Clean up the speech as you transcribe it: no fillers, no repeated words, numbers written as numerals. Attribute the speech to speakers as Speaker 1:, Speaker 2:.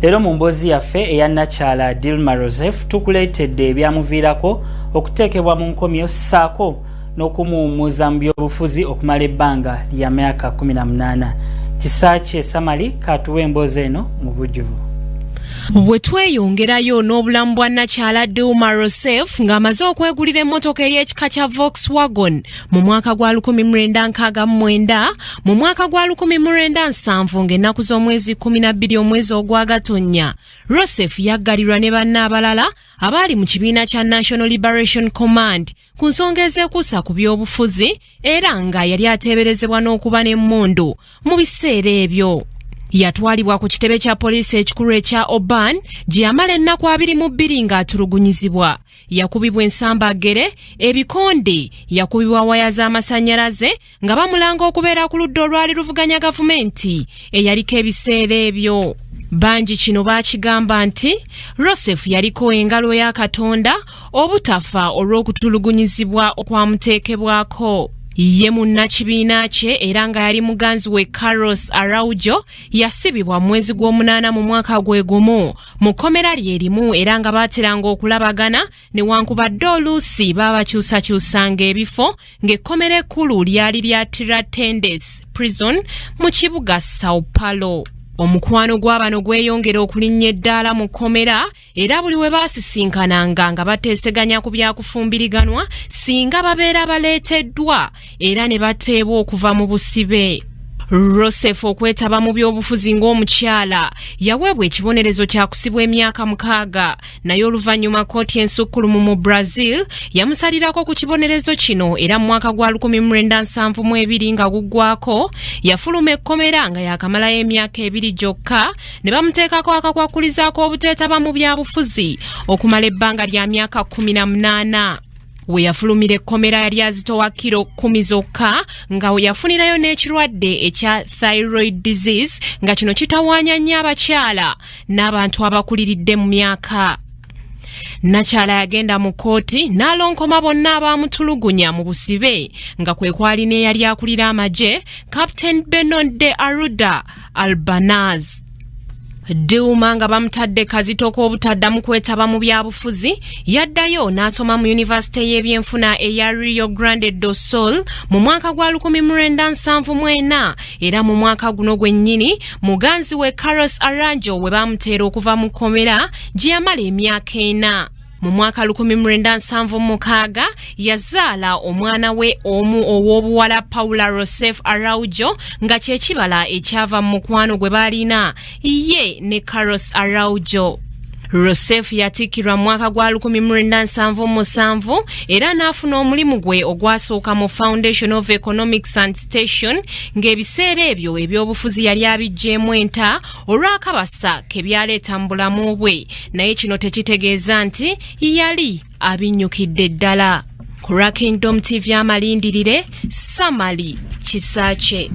Speaker 1: Lero mu mboozi yaffe eya Nakyala Dilma Rousseff tukuleetedde ebyamuviirako okuteekebwa mu nkomyo ssaako n'okumuwummuza mu by'obufuzi okumala ebbanga lya myaka 18. Kisakye Samali katuwa emboozi eno mu bujjuvu.
Speaker 2: Bwe tweyongerayo n'obulamu bwa Nakyala Dilma Rousseff ng'amaze okwegulira emmotoka ey'ekika kya Volkswagen mu mwaka gwa 1969, mu mwaka gwa 1970 ng'ennaku z'omwezi 12 omwezi ogwa Gatonnya, Rousseff yaggalirwa ne banne abalala abaali mu kibiina kya National Liberation Command ku nsonga ezekuusa ku by'obufuzi era nga yali ateeberezebwa n'okuba n'emmundu mu biseera ebyo. Yatwalibwa ku kitebe kya poliisi ekikulu ekya Oban gye yamala ennaku 22 ng'atulugunyizibwa. Yakubibwa ensambagere, ebikonde, yakubibwa waya z'amasannyalaze nga bamulanga okubeera ku ludda olwali luvuganya gavumenti eyaliko ebiseera ebyo. Bangi kino baakigamba nti Rousseff yaliko engalo ya Katonda obutafa olw'okutulugunyizibwa okwamuteekebwako. Ye munnakibiina kye era nga yali muganzi we Carlos Araujo yasibibwa mwezi gw'omunaana mu mwaka gwe gumu mu kkomera lye limu era nga baateranga okulabagana newankubadde oluusi baabakyusakyusanga ebifo ng'ekkomera ekkulu lyali lya Tiradentes Prison mu kibuga Sao Paulo. Omukwano gw'abano gweyongera okulinnya eddaala mu kkomera era buli we baasisinkananga nga bateeseganya ku byakufumbiriganwa singa babeera baleeteddwa era ne bateebwa okuva mu busibe. Rousseff okwetaba mu by'obufuzi ng'omukyala yaweebwa ekibonerezo kya kusibwa emyaka 6 naye oluvannyuma kkooti ensukkulumu mu Brazil yamusalirako ku kibonerezo kino era mu mwaka gwa 1972 nga guggwako yafuluma ekkomera nga yakamalayo emyaka 2 gyokka ne bamuteekako akakwakulizaako obuteetaba mu byabufuzi okumala ebbanga lya myaka 18. We yafulumira ekkomera yali azitowa kilo 10 zokka nga we yafunirayo n'ekirwadde ekya thyroid disease nga kino kitawaanya nnyo abakyala n'abantu abakuliridde mu myaka. Nakyala yagenda mu kkooti n'alonkoma bonna abaamutulugunya mu busibe nga kwe kwali n'eyali akulira amagye Captain Bernard de Arruda Albanaz. Dilma nga bamutadde kazito k'obutaddamu kwetaba mu byabufuzi yaddayo n'asoma mu yunivasite y'ebyenfuna eya Rio Grande do Sul mu mwaka gwa 1974 era mu mwaka guno gwennyini muganzi we Carlos Araujo we bamuteera okuva mu kkomera gye yamala emyaka 4. Mu mwaka 1976 yazaala omwana we omu ow'obuwala Paula Rousseff Araujo nga kye kibala ekyava mu mukwano gwe baalina ye ne Carlos Araujo. Rousseff yatikkirwa mu mwaka gwa 1977 era n'afuna omulimu gwe ogwasooka mu Foundation of Economic Sanitation ng'ebiseera ebyo eby'obufuzi yali abiggyemu enta olw'akabasa ke byaleeta mu bulamu bwe naye kino tekitegeeza nti yali abinnyukidde ddala. Ku Kingdom TV amalindirire Samali Kisakye.